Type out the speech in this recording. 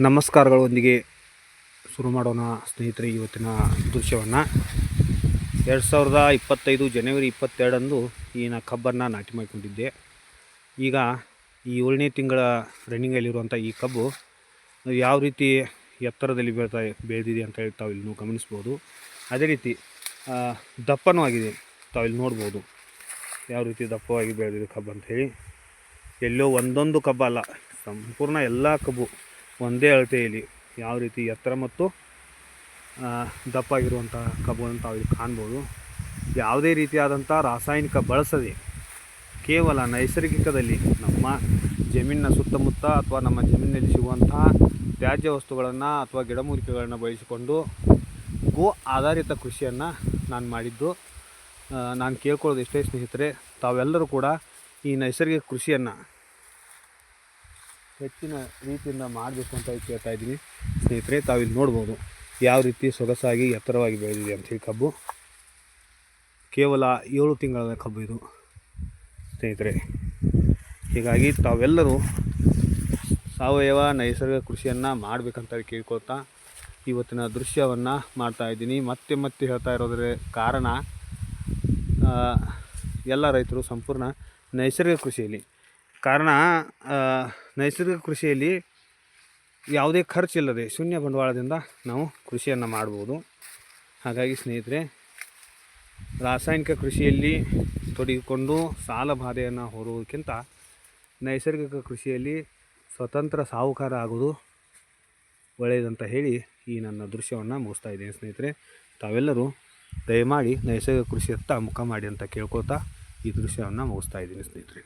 ನಮಸ್ಕಾರಗಳೊಂದಿಗೆ ಶುರು ಮಾಡೋಣ ಸ್ನೇಹಿತರೆ. ಇವತ್ತಿನ ದೃಶ್ಯವನ್ನು 2025 ಜನವರಿ 22ರಂದು ಈ ಕಬ್ಬನ್ನು ನಾಟಿ ಮಾಡಿಕೊಂಡಿದ್ದೆ. ಈಗ ಈ 7ನೇ ತಿಂಗಳ ರನ್ನಿಂಗಲ್ಲಿರುವಂಥ ಈ ಕಬ್ಬು ಯಾವ ರೀತಿ ಎತ್ತರದಲ್ಲಿ ಬೆಳೆದಿದೆ ಅಂತ ಹೇಳಿ ತಾವು ಇಲ್ಲಿ ಗಮನಿಸ್ಬೋದು. ಅದೇ ರೀತಿ ದಪ್ಪನೂ ಆಗಿದೆ. ತಾವಿಲ್ಲಿ ನೋಡ್ಬೋದು ಯಾವ ರೀತಿ ದಪ್ಪವಾಗಿ ಬೆಳೆದಿದೆ ಕಬ್ಬು ಅಂಥೇಳಿ. ಎಲ್ಲೋ ಒಂದೊಂದು ಕಬ್ಬಲ್ಲ, ಸಂಪೂರ್ಣ ಎಲ್ಲ ಕಬ್ಬು ಒಂದೇ ಅಳತೆಯಲ್ಲಿ ಯಾವ ರೀತಿ ಎತ್ತರ ಮತ್ತು ದಪ್ಪಾಗಿರುವಂಥ ಕಬ್ಬನ್ನು ತಾವು ಇಲ್ಲಿ ಕಾಣ್ಬೋದು. ಯಾವುದೇ ರೀತಿಯಾದಂಥ ರಾಸಾಯನಿಕ ಬಳಸದೆ ಕೇವಲ ನೈಸರ್ಗಿಕದಲ್ಲಿ ನಮ್ಮ ಜಮೀನಿನ ಸುತ್ತಮುತ್ತ ಅಥವಾ ನಮ್ಮ ಜಮೀನಿನಲ್ಲಿ ಸಿಗುವಂತಹ ತ್ಯಾಜ್ಯ ವಸ್ತುಗಳನ್ನು ಅಥವಾ ಗಿಡಮೂಲಿಕೆಗಳನ್ನು ಬಳಸಿಕೊಂಡು ಗೋ ಆಧಾರಿತ ಕೃಷಿಯನ್ನು ನಾನು ಮಾಡಿದ್ದು. ನಾನು ಕೇಳ್ಕೊಳ್ಳೋದು ಇಷ್ಟೇ ಸ್ನೇಹಿತರೆ, ತಾವೆಲ್ಲರೂ ಕೂಡ ಈ ನೈಸರ್ಗಿಕ ಕೃಷಿಯನ್ನು ಹೆಚ್ಚಿನ ರೀತಿಯಿಂದ ಮಾಡಬೇಕು ಅಂತ ಕೇಳ್ತಾ ಇದ್ದೀನಿ ಸ್ನೇಹಿತರೆ. ತಾವಿಲ್ಲಿ ನೋಡ್ಬೋದು ಯಾವ ರೀತಿ ಸೊಗಸಾಗಿ ಎತ್ತರವಾಗಿ ಬೆಳೆದಿದೆ ಅಂಥೇಳಿ ಕಬ್ಬು. ಕೇವಲ 7 ತಿಂಗಳ ಕಬ್ಬು ಇದು ಸ್ನೇಹಿತರೆ. ಹೀಗಾಗಿ ತಾವೆಲ್ಲರೂ ಸಾವಯವ ನೈಸರ್ಗಿಕ ಕೃಷಿಯನ್ನು ಮಾಡಬೇಕಂತ ಕೇಳ್ಕೊಳ್ತಾ ಇವತ್ತಿನ ದೃಶ್ಯವನ್ನು ಮಾಡ್ತಾಯಿದ್ದೀನಿ. ಮತ್ತೆ ಹೇಳ್ತಾ ಇರೋದ್ರ ಕಾರಣ ಎಲ್ಲ ರೈತರು ಸಂಪೂರ್ಣ ನೈಸರ್ಗಿಕ ಕೃಷಿಯಲ್ಲಿ, ಕಾರಣ ನೈಸರ್ಗಿಕ ಕೃಷಿಯಲ್ಲಿ ಯಾವುದೇ ಖರ್ಚಿಲ್ಲದೆ ಶೂನ್ಯ ಬಂಡವಾಳದಿಂದ ನಾವು ಕೃಷಿಯನ್ನು ಮಾಡ್ಬೋದು. ಹಾಗಾಗಿ ಸ್ನೇಹಿತರೆ, ರಾಸಾಯನಿಕ ಕೃಷಿಯಲ್ಲಿ ತೊಡಗಿಕೊಂಡು ಸಾಲ ಬಾಧೆಯನ್ನು ಹೊರುವುದಕ್ಕಿಂತ ನೈಸರ್ಗಿಕ ಕೃಷಿಯಲ್ಲಿ ಸ್ವತಂತ್ರ ಸಾಹುಕಾರ ಆಗೋದು ಒಳ್ಳೆಯದಂತ ಹೇಳಿ ಈ ನನ್ನ ದೃಶ್ಯವನ್ನು ಮುಗಿಸ್ತಾ ಇದ್ದೀನಿ ಸ್ನೇಹಿತರೆ. ತಾವೆಲ್ಲರೂ ದಯಮಾಡಿ ನೈಸರ್ಗಿಕ ಕೃಷಿಯತ್ತ ಮುಖ ಮಾಡಿ ಅಂತ ಕೇಳ್ಕೊಳ್ತಾ ಈ ದೃಶ್ಯವನ್ನು ಮುಗಿಸ್ತಾ ಇದ್ದೀನಿ ಸ್ನೇಹಿತರೆ.